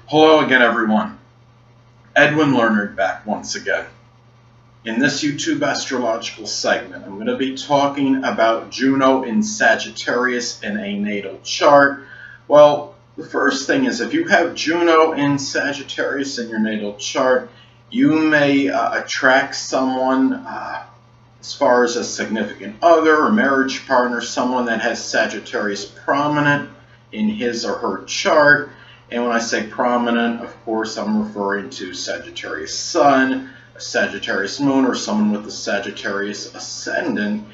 Hello again, everyone. Edwin Learnard back once again. In this YouTube astrological segment, I'm going to be talking about Juno in Sagittarius in a natal chart. Well, the first thing is if you have Juno in Sagittarius in your natal chart, you may attract someone as far as a significant other or marriage partner, someone that has Sagittarius prominent in his or her chart. And when I say prominent, of course, I'm referring to Sagittarius Sun, a Sagittarius Moon, or someone with a Sagittarius Ascendant.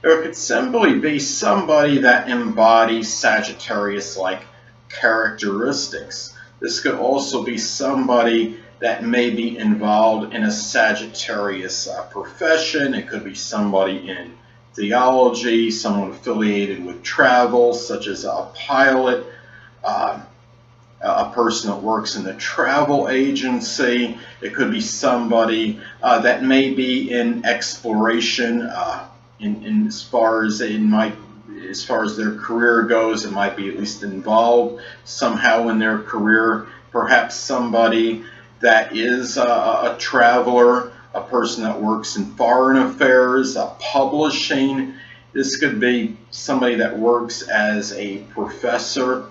Or it could simply be somebody that embodies Sagittarius-like characteristics. This could also be somebody that may be involved in a Sagittarius profession. It could be somebody in theology, someone affiliated with travel, such as a pilot, a person that works in the travel agency. It could be somebody that may be in exploration. As far as their career goes, it might be at least involved somehow in their career. Perhaps somebody that is a traveler, a person that works in foreign affairs, publishing. This could be somebody that works as a professor,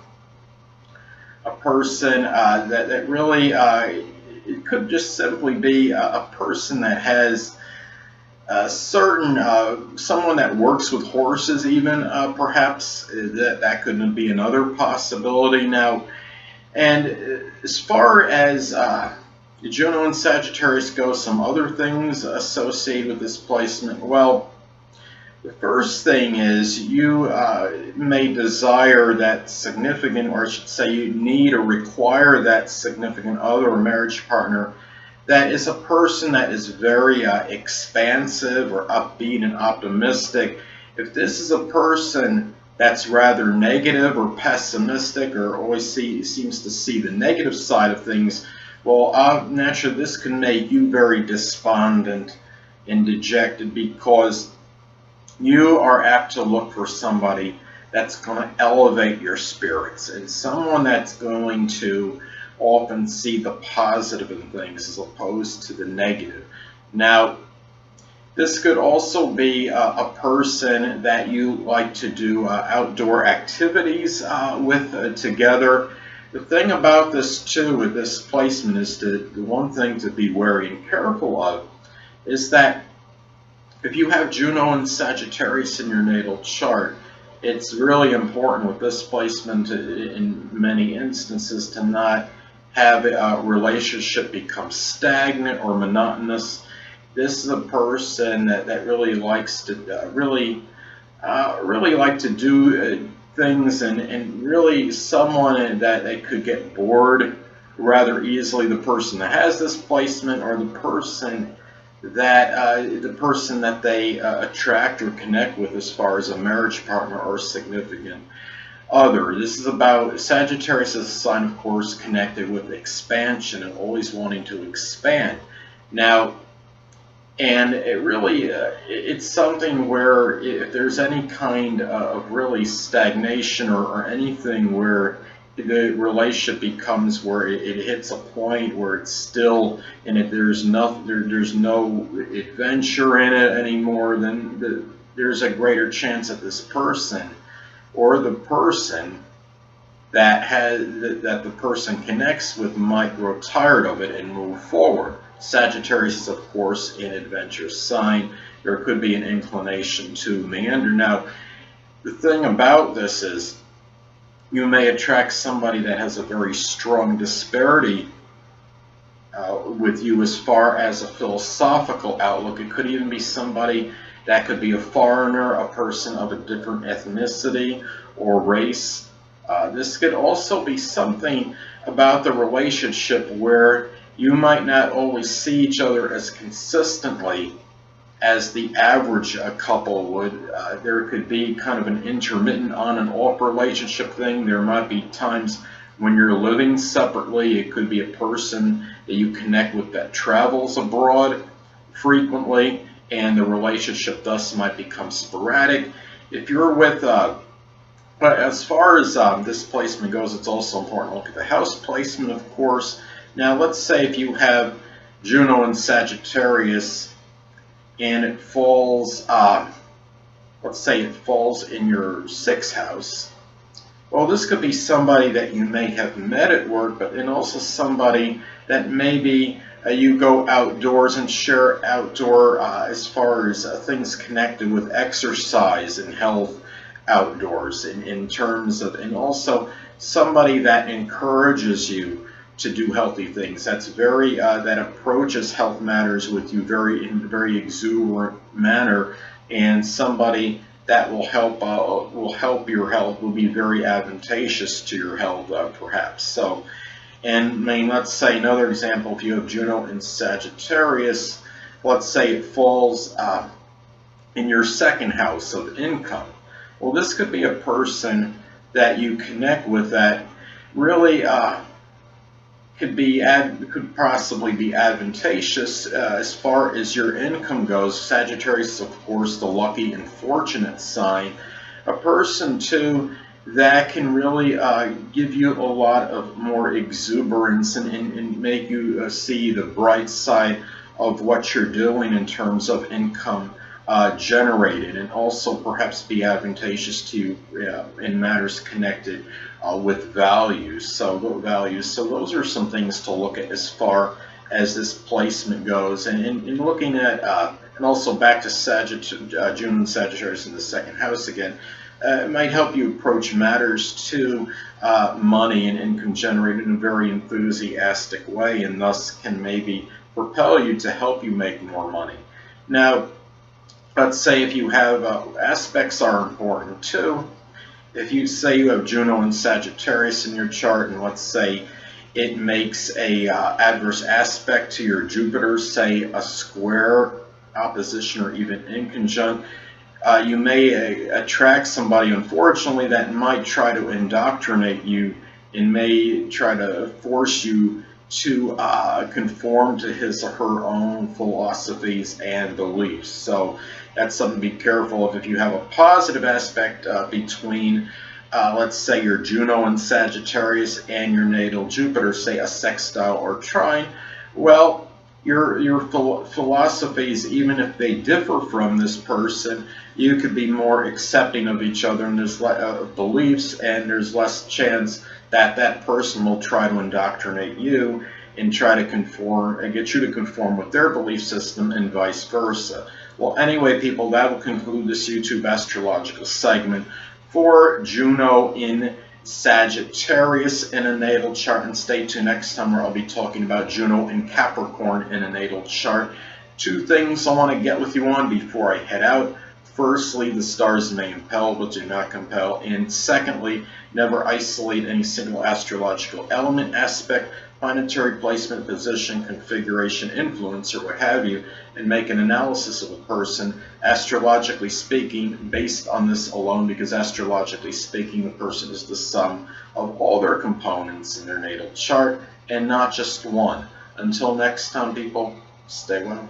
a person that really, it could just simply be a person that has someone that works with horses even, perhaps. That could be another possibility. Now, and as far as Juno in Sagittarius goes, some other things associated with this placement. Well, the first thing is you may desire that significant, or I should say you need or require that significant other or marriage partner that is a person that is very expansive or upbeat and optimistic. If this is a person that's rather negative or pessimistic or always seems to see the negative side of things, well, naturally this can make you very despondent and dejected, because you are apt to look for somebody that's going to elevate your spirits and someone that's going to often see the positive in things as opposed to the negative. Now, this could also be a person that you like to do outdoor activities with together. The thing about this too, with this placement, is the one thing to be wary and careful of is that if you have Juno in Sagittarius in your natal chart, it's really important with this placement in many instances to not have a relationship become stagnant or monotonous. This is a person that really likes to really like to do things, and really someone that could get bored rather easily. The person that has this placement, or the person that they attract or connect with as far as a marriage partner or significant other. This is about Sagittarius as a sign, of course, connected with expansion and always wanting to expand. Now, and it really, it's something where if there's any kind of really stagnation or anything where the relationship becomes where it hits a point where it's still, and if there's no adventure in it anymore, then there's a greater chance that this person or the person that the person connects with might grow tired of it and move forward. Sagittarius is, of course, an adventurous sign. There could be an inclination to meander. Now, the thing about this is you may attract somebody that has a very strong disparity with you as far as a philosophical outlook. It could even be somebody that could be a foreigner, a person of a different ethnicity or race. This could also be something about the relationship where you might not always see each other as consistently as the average couple would. There could be kind of an intermittent on and off relationship thing. There might be times when you're living separately. It could be a person that you connect with that travels abroad frequently, and the relationship thus might become sporadic. If you're with But as far as this placement goes, it's also important to look at the house placement, of course. Now, let's say if you have Juno in Sagittarius and it falls, let's say it falls in your 6th house. Well, this could be somebody that you may have met at work, but then also somebody that maybe you go outdoors and share outdoor as far as things connected with exercise and health outdoors in terms of, and also somebody that encourages you to do healthy things. That's very that approaches health matters with you in a very exuberant manner, and somebody that will help your health, will be very advantageous to your health perhaps. So, and I mean, let's say another example, if you have Juno in Sagittarius, let's say it falls in your 2nd house of income. Well, this could be a person that you connect with that really could possibly be advantageous as far as your income goes. Sagittarius is, of course, the lucky and fortunate sign. A person, too, that can really give you a lot of more exuberance and make you see the bright side of what you're doing in terms of income generated, and also perhaps be advantageous to you in matters connected with values. So those are some things to look at as far as this placement goes. And in looking at, and also back to Juno in Sagittarius in the 2nd house again, it might help you approach matters to money and can generate it in a very enthusiastic way, and thus can maybe propel you to help you make more money. Now, let's say if you have aspects are important too. If you say you have Juno in Sagittarius in your chart, and let's say it makes a adverse aspect to your Jupiter, say a square, opposition, or even inconjunct, you may attract somebody, unfortunately, that might try to indoctrinate you and may try to force you to conform to his or her own philosophies and beliefs. So that's something to be careful of. If you have a positive aspect between, let's say, your Juno in Sagittarius and your natal Jupiter, say a sextile or trine, well, your philosophies, even if they differ from this person, you could be more accepting of each other, and there's beliefs, and there's less chance that that person will try to indoctrinate you and try to conform and get you to conform with their belief system, and vice versa. Well, anyway, people, that will conclude this YouTube astrological segment for Juno in Sagittarius in a natal chart, and stay tuned next time where I'll be talking about Juno in Capricorn in a natal chart. 2 things I want to get with you on before I head out. Firstly, the stars may impel but do not compel, and secondly, never isolate any single astrological element, aspect, planetary placement, position, configuration, influence, or what have you, and make an analysis of a person, astrologically speaking, based on this alone, because astrologically speaking, the person is the sum of all their components in their natal chart, and not just one. Until next time, people, stay well.